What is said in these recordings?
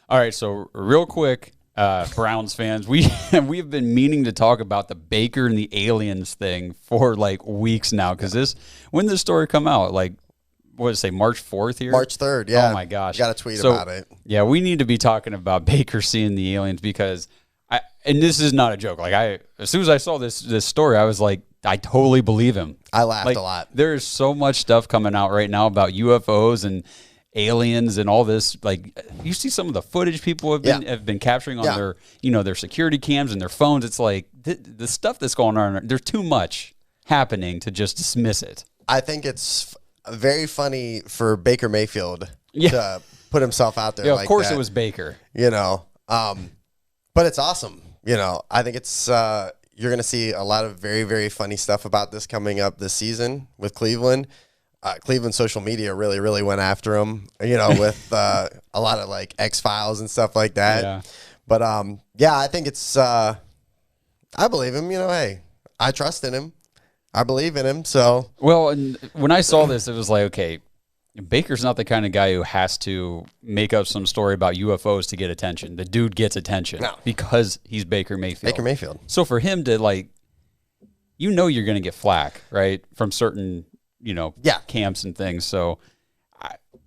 All right, so real quick, Browns fans, we have been meaning to talk about the Baker and the aliens thing for like weeks now, because when did this story come out? Like, what did it say, March 4th here? March 3rd, yeah. Oh my gosh. Got a tweet about it. Yeah, we need to be talking about Baker seeing the aliens, because and this is not a joke. Like, as soon as I saw this story, I was like, I totally believe him. I laughed a lot. There is so much stuff coming out right now about UFOs and aliens and all this. Like, you see some of the footage people have been capturing on their security cams and their phones. It's like the stuff that's going on. There's too much happening to just dismiss it. I think it's very funny for Baker Mayfield to put himself out there. Yeah, like of course that, it was Baker. But it's awesome. I think it's you're going to see a lot of very, very funny stuff about this coming up this season with Cleveland. Cleveland social media really, really went after him, with a lot of like X-Files and stuff like that. Yeah. But I think it's I believe him. Hey, I trust in him. I believe in him. So and when I saw this, it was like, okay, Baker's not the kind of guy who has to make up some story about UFOs to get attention. The dude gets attention because he's Baker Mayfield. Baker Mayfield. So for him to you're going to get flack, right, from certain camps and things. So,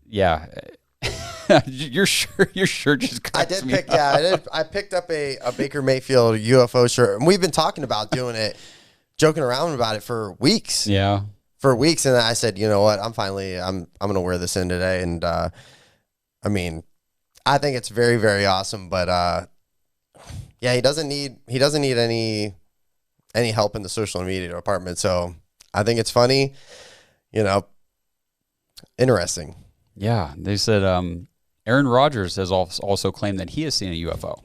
you're sure just cracks me up. I picked up a Baker Mayfield UFO shirt, and we've been talking about doing it, joking around about it for weeks. Yeah, for weeks, and I said, you know what, I'm gonna wear this in today, and I think it's very, very awesome, but he doesn't need any help in the social media department, so I think it's funny. Interesting. Yeah, they said Aaron Rodgers has also claimed that he has seen a UFO.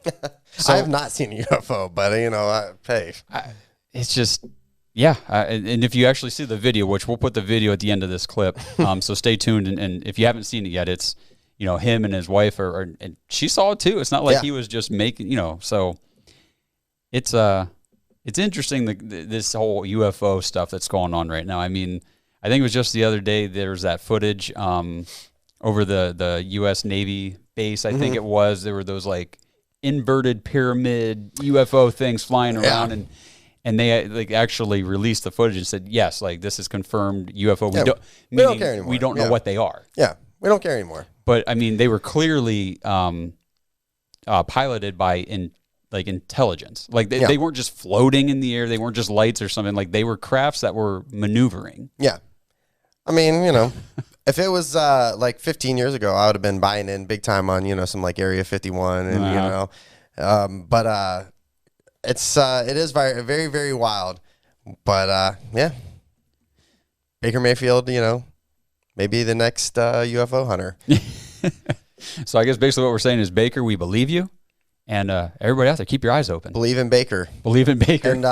I have not seen a UFO, but it's just and if you actually see the video, which we'll put the video at the end of this clip, so stay tuned. And if you haven't seen it yet, it's him and his wife and she saw it too. It's not like he was just making So it's interesting this whole UFO stuff that's going on right now. I mean, I think it was just the other day there's that footage over the U.S. Navy base. I think it was. There were those like inverted pyramid UFO things flying around, and they actually released the footage and said, yes, this is confirmed UFO. We don't care anymore. We don't know what they are. Yeah, we don't care anymore. But I mean, they were clearly piloted by intelligence. They weren't just floating in the air. They weren't just lights or something. They were crafts that were maneuvering. Yeah. I mean, if it was 15 years ago, I would have been buying in big time on, some Area 51 and, but it is very, very, very wild. But Baker Mayfield, maybe the next UFO hunter. So I guess basically what we're saying is, Baker, we believe you. And everybody out there, keep your eyes open. Believe in Baker. Believe in Baker. And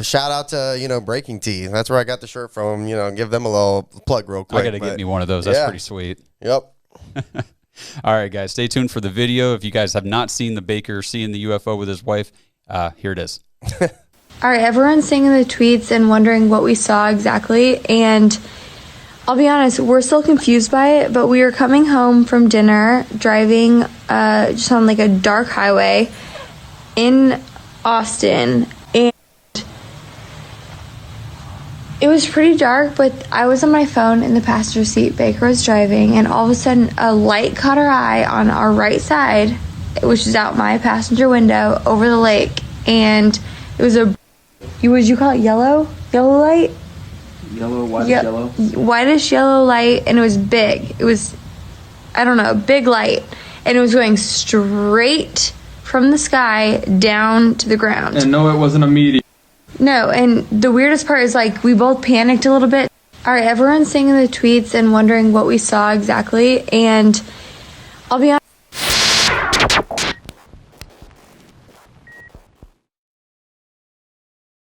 shout out to Breaking Tea. That's where I got the shirt from. Give them a little plug real quick. I got to get me one of those. That's pretty sweet. Yep. All right, guys, stay tuned for the video. If you guys have not seen the Baker seeing the UFO with his wife, here it is. All right, everyone's seeing the tweets and wondering what we saw exactly. And I'll be honest, we're still confused by it, but we were coming home from dinner, driving just on a dark highway in Austin, and it was pretty dark, but I was on my phone in the passenger seat, Baker was driving, and all of a sudden a light caught our eye on our right side, which is out my passenger window over the lake, and it was would you call it yellow light? Whitish yellow light, and it was big. It was, big light, and it was going straight from the sky down to the ground. And no, it wasn't a meteor. No, and the weirdest part is we both panicked a little bit. All right, everyone's seeing the tweets and wondering what we saw exactly, and I'll be honest.